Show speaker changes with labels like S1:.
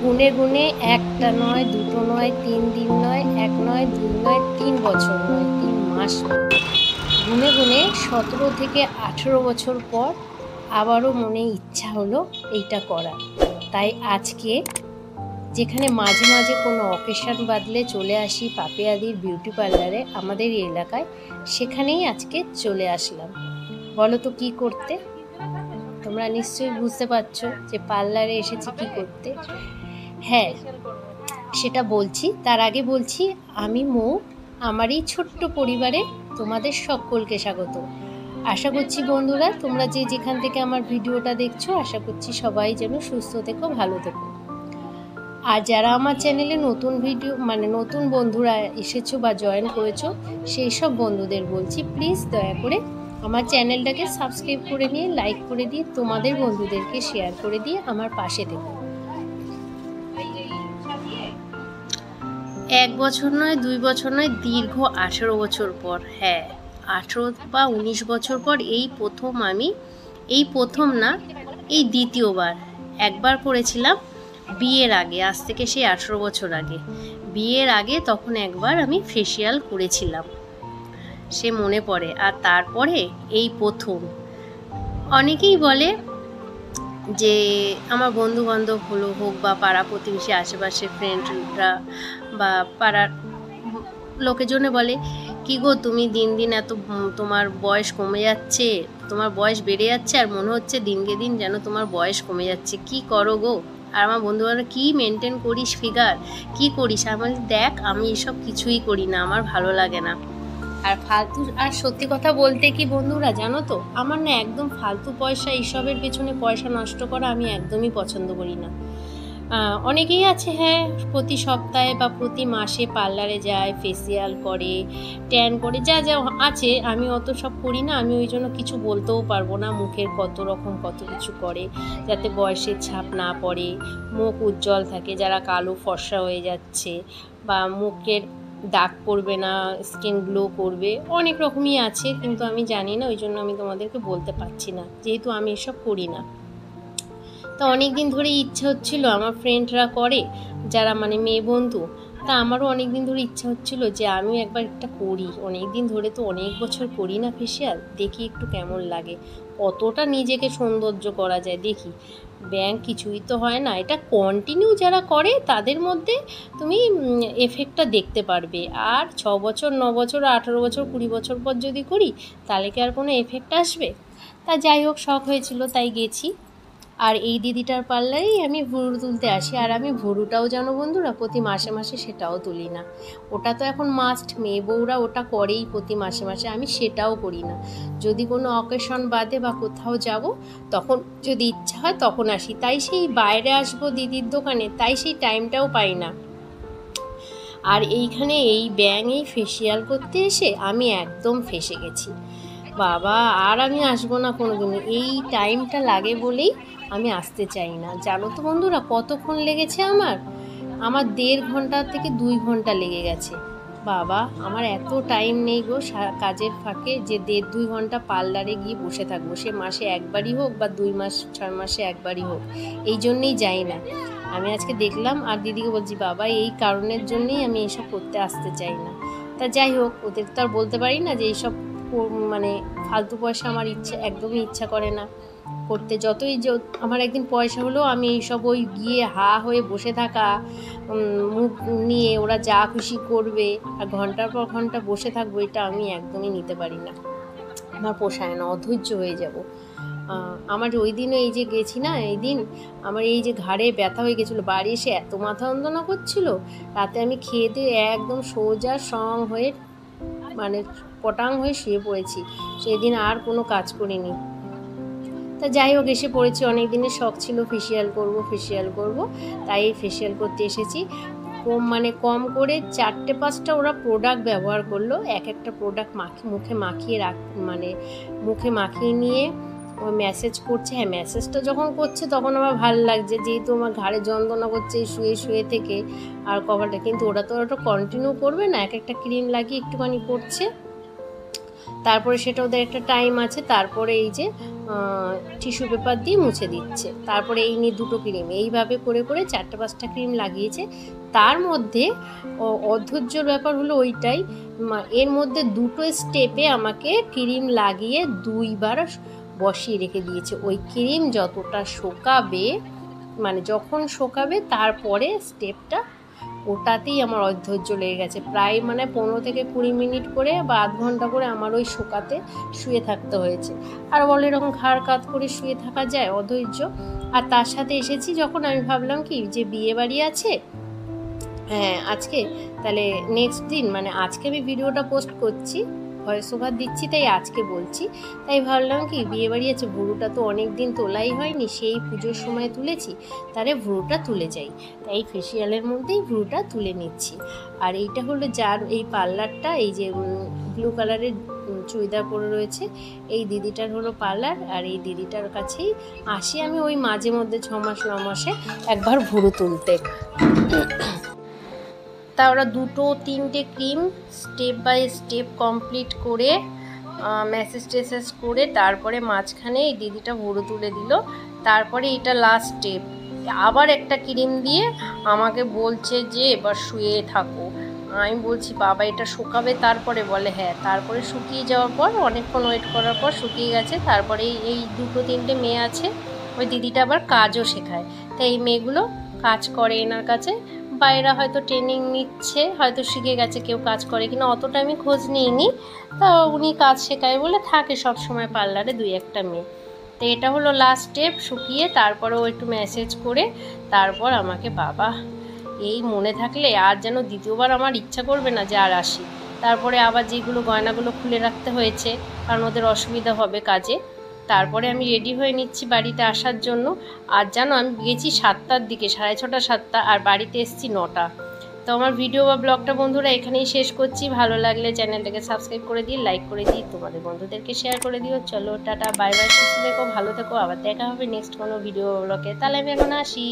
S1: গুনে গুনে একটা নয়, দুটো নয়, 3 দিন নয়, 1 নয়, 2 নয়, 3 বছর নয়, 3 মাস নয়, গুনে গুনে 17 থেকে 18 বছর পর আবারও মনে ইচ্ছা হলো এইটা করার। তাই আজকে যেখানে মাঝে মাঝে কোনো অকেশন বাদলে চলে আসি পাপিয়াদির বিউটি পার্লারে আমাদের এলাকায়, সেখানেই আজকে চলে আসলাম। বলো তো কী করতে? তোমরা নিশ্চয়ই বুঝতে পারছো যে পার্লারে এসেছি কি করতে। হ্যাঁ, সেটা বলছি। তার আগে বলছি, আমি মৌ, আমার এই ছোট্ট পরিবারে তোমাদের সকলকে স্বাগত। আশা করছি বন্ধুরা, তোমরা যে যেখান থেকে আমার ভিডিওটা দেখছো, আশা করছি সবাই যেন সুস্থ থেকো, ভালো থেকো। আর যারা আমার চ্যানেলে নতুন বন্ধুরা এসেছো বা জয়েন করেছো, সেই সব বন্ধুদের বলছি প্লিজ দয়া করে আমার চ্যানেলটাকে সাবস্ক্রাইব করে নিয়ে লাইক করে দিয়ে তোমাদের বন্ধুদেরকে শেয়ার করে দিয়ে আমার পাশে থেকো। 1 বছর নয়, 2 বছর নয়, দীর্ঘ 18 বছর পর, হ্যাঁ 18 বা 19 বছর পর এই প্রথম না, এই দ্বিতীয়বার। একবার করেছিলাম বিয়ের আগে, আজ থেকে সেই 18 বছর আগে, বিয়ের আগে তখন একবার আমি ফেসিয়াল করেছিলাম, সে মনে পড়ে। আর তারপরে এই প্রথম। অনেকেই বলে যে আমার বন্ধু বান্ধব হোক বা পাড়া প্রতিবেশী আশেপাশে ফ্রেন্ডরা বা পাড়ার লোকেজনে বলে, কি গো তুমি দিন দিন এত তোমার বয়স কমে যাচ্ছে, তোমার বয়স বেড়ে যাচ্ছে, আর মনে হচ্ছে দিনকে দিন যেন তোমার বয়স কমে যাচ্ছে, কি করো গো? আর আমার বন্ধুবান্ধব, কি মেনটেন করিস ফিগার, কি করিস? আমার দেখ, আমি এসব কিছুই করি না, আমার ভালো লাগে না। আর ফালতু, আর সত্যি কথা বলতে কি বন্ধুরা, জানো তো, আমার না একদম ফালতু পয়সা, এইসবের পেছনে পয়সা নষ্ট করা আমি একদমই পছন্দ করি না। অনেকেই আছে হ্যাঁ প্রতি সপ্তাহে বা প্রতি মাসে পার্লারে যায়, ফেসিয়াল করে, ট্যান করে, যা যা আছে। আমি অত সব করি না, আমি ওই জন্য কিছু বলতেও পারবো না। মুখের কত রকম কত কিছু করে যাতে বয়সের ছাপ না পড়ে, মুখ উজ্জ্বল থাকে, যারা কালো ফর্সা হয়ে যাচ্ছে, বা মুখের দাগ পড়বে না, স্কিন গ্লো করবে, অনেক রকমই আছে, কিন্তু আমি জানি না, ওই জন্য আমি তোমাদেরকে বলতে পারছি না, যেহেতু আমি এসব করি না। তা অনেক দিন ধরে ইচ্ছা হচ্ছিল, আমার ফ্রেন্ডরা করে যারা মেয়ে বন্ধু, তা আমারও অনেক দিন ধরে ইচ্ছা হচ্ছিল যে আমিও একবার একটা করি। অনেক দিন ধরে তো অনেক বছর করি না ফেসিয়াল, দেখি একটু কেমন লাগে, কতটা নিজেকে সৌন্দর্য করা যায় দেখি। ব্যাংক কিছুই তো হয় না, এটা কন্টিনিউ যারা করে তাদের মধ্যে তুমি এফেক্টটা দেখতে পারবে। আর 6 বছর 9 বছর 18 বছর 20 বছর পর যদি করি, তাহলে কি আর কোনো এফেক্ট আসবে? তা যাই হোক, শখ হয়েছিল তাই গেছি। আর এই দিদিটার পার্লারেই আমি ভুরু তুলতে আসি। আর আমি ভুরুটাও জানো বন্ধুরা, প্রতি মাসে মাসে সেটাও তুলি না। ওটা তো এখন মাস্ট, মেয়ে বউরা ওটা করেই প্রতি মাসে মাসে, আমি সেটাও করি না। যদি কোনো অকেশন বাদে বা কোথাও যাব, তখন যদি ইচ্ছা হয় তখন আসি। তাই সেই বাইরে আসবো দিদির দোকানে, তাই সেই টাইমটাও পাই না। আর এইখানে এই এই ফেসিয়াল করতে এসে আমি একদম ফেসে গেছি বাবা। আর আমি আসবো না কোনোদিন, এই টাইমটা লাগে বলেই আমি আসতে চাই না। জানো তো বন্ধুরা কতক্ষণ লেগেছে আমার 1.5 ঘন্টা থেকে 2 ঘন্টা লেগে গেছে। বাবা, আমার এত টাইম নেই গো কাজের ফাঁকে যে 1.5-2 ঘন্টা পার্লারে গিয়ে বসে থাকবো, সে মাসে একবারই হোক বা 2 মাস 6 মাসে একবারই হোক, এই জন্যেই যাই না। আমি আজকে দেখলাম আর দিদিকে বলছি, বাবা এই কারণের জন্যই আমি এইসব করতে আসতে চাই না। তা যাই হোক, ওদের তো আর বলতে পারি না যে এইসব ফালতু পয়সা আমার একদমই ইচ্ছা করে না করতে। যতই আমার একদিন পয়সা হলেও আমি এইসব ওই গিয়ে হা হয়ে বসে থাকা, মুখ নিয়ে ওরা যা খুশি করবে আর ঘন্টার পর ঘন্টা বসে থাকবো, এটা আমি একদমই নিতে পারি না, আমার পোষায় না, অধৈর্য হয়ে যাব। আমার ওই দিনও এই যে গেছি না, এই দিন আমার এই যে ঘাড়ে ব্যথা হয়ে গেছিলো, বাড়ি এসে এত মাথা যন্ত্রণা করছিল, রাতে আমি খেয়ে দিয়ে একদম সোজা সং হয়ে পটাং হয়ে শুয়ে পড়েছি। সেদিন আর কোনো কাজ করিনি। তা যাই হোক, এসে পড়েছি, অনেক দিনের শখ ছিল ফেসিয়াল করব, তাই ফেসিয়াল করতে এসেছি। কম করে 4-5টা ওরা প্রোডাক্ট ব্যবহার করলো। একটা প্রোডাক্ট মুখে মাখিয়ে নিয়ে ও ম্যাসেজ করছে। হ্যাঁ, ম্যাসেজটা যখন করছে তখন আমার ভালো লাগছে, যেহেতু আমার ঘাড়ে যন্ত্রণা করছে শুয়ে থেকে আর কভারটা, কিন্তু ওরা তো কন্টিনিউ করবে না, একটা ক্রিম লাগিয়ে একটুখানি করছে। তারপরে সেটা ওদের একটা টাইম আছে, তারপরে এই যে টিস্যু পেপার দিয়ে মুছে দিচ্ছে। তারপরে এই নিয়ে দুটো ক্রিম, এইভাবে করে করে 4-5টা ক্রিম লাগিয়েছে। তার মধ্যে অধৈর্যর ব্যাপার হলো ওইটাই, এর মধ্যে দুটো স্টেপে আমাকে ক্রিম লাগিয়ে 2বার বসিয়ে রেখে দিয়েছে। ওই ক্রিম যতটা শোকাবে, মানে যখন শোকাবে তারপরে স্টেপটা, ওটাতেই আমার অধৈর্য লেগে গেছে। প্রায় মানে 15 থেকে 20 মিনিট করে বা আধ ঘন্টা করে আমার ওই শোকাতে শুয়ে থাকতে হয়েছে। আর বলো এরকম ঘাড় কাত করে শুয়ে থাকা যায়, অধৈর্য। আর তার সাথে এসেছি যখন, আমি ভাবলাম কি যে বিয়ে বাড়ি আছে, হ্যাঁ আজকে, তাহলে নেক্সট দিন মানে আজকে আমি ভিডিওটা পোস্ট করছি, ভয়েস ওভার দিচ্ছি, তাই আজকে বলছি। তাই ভাবলাম কি বিয়েবাড়ি আছে, ভুরুটা তো অনেক দিন তোলাই হয়নি, সেই পুজোর সময় তুলেছি, তাহলে ভুরুটা তুলে যাই। তাই ফেসিয়ালের মধ্যেই ভুরুটা তুলে নিচ্ছি। আর এইটা হলো যার এই পার্লারটা, এই যে ব্লু কালারের চুড়িদার পরে রয়েছে, এই দিদিটার হলো পার্লার। আর এই দিদিটার কাছেই আসি আমি ওই মাঝে মধ্যে 6 মাস 9 মাসে একবার ভুরু তুলতে। তা ওরা 2-3টে cream step by step complete করে ম্যাসেজ টেসেজ করে তারপরে মাঝখানে এই দিদিটা ভুরু তুলে দিল। তারপরে এটা লাস্ট স্টেপ, আবার একটা ক্রিম দিয়ে আমাকে বলছে যে এবার শুয়ে থাকো। আমি বলছি বাবা এটা শুকাবে তারপরে? বলে হ্যাঁ। তারপরে শুকিয়ে যাওয়ার পর অনেকক্ষণ ওয়েট করার পর শুকিয়ে গেছে। তারপরে এই 2-3টে মেয়ে আছে, ওই দিদিটা আবার কাজও শেখায়। তাই এই মেয়েগুলো কাজ করে এনার কাছে, বাইরা হয়তো ট্রেনিং নিচ্ছে, হয়তো শিখে গেছে কেউ কাজ করে কিনা, অতটা আমি খোঁজ নিইনি। তা উনি কাজ শেখায় বলে থাকে সব সময় পার্লারে 2-1টা মেয়ে। তো এটা হলো লাস্ট স্টেপ, শুকিয়ে তারপরে ও একটু ম্যাসেজ করে তারপর আমাকে, বাবা এই মনে থাকলে আর যেন দ্বিতীয়বার আমার ইচ্ছা করবে না যে আর আসি। তারপরে আবার যেগুলো গয়নাগুলো খুলে রাখতে হয়েছে, কারণ ওদের অসুবিধা হবে কাজে। তারপরে আমি রেডি হয়ে নিচ্ছি বাড়িতে আসার জন্য। আর জানো আমি গেছি 7টার দিকে, 6:30 7টা, আর বাড়িতে এসেছি 9টা। তো আমার ভিডিও বা ব্লগটা বন্ধুরা এখানেই শেষ করছি। ভালো লাগলে চ্যানেলটাকে সাবস্ক্রাইব করে দিই, লাইক করে দিই, তোমাদের বন্ধুদেরকে শেয়ার করে দিও। চলো টাটা, বাই বাই, সুস্থ থেকো, ভালো থেকো, আবার দেখা হবে নেক্সট কোনো ভিডিও ব্লগে। তাহলে আমি এখন আসি।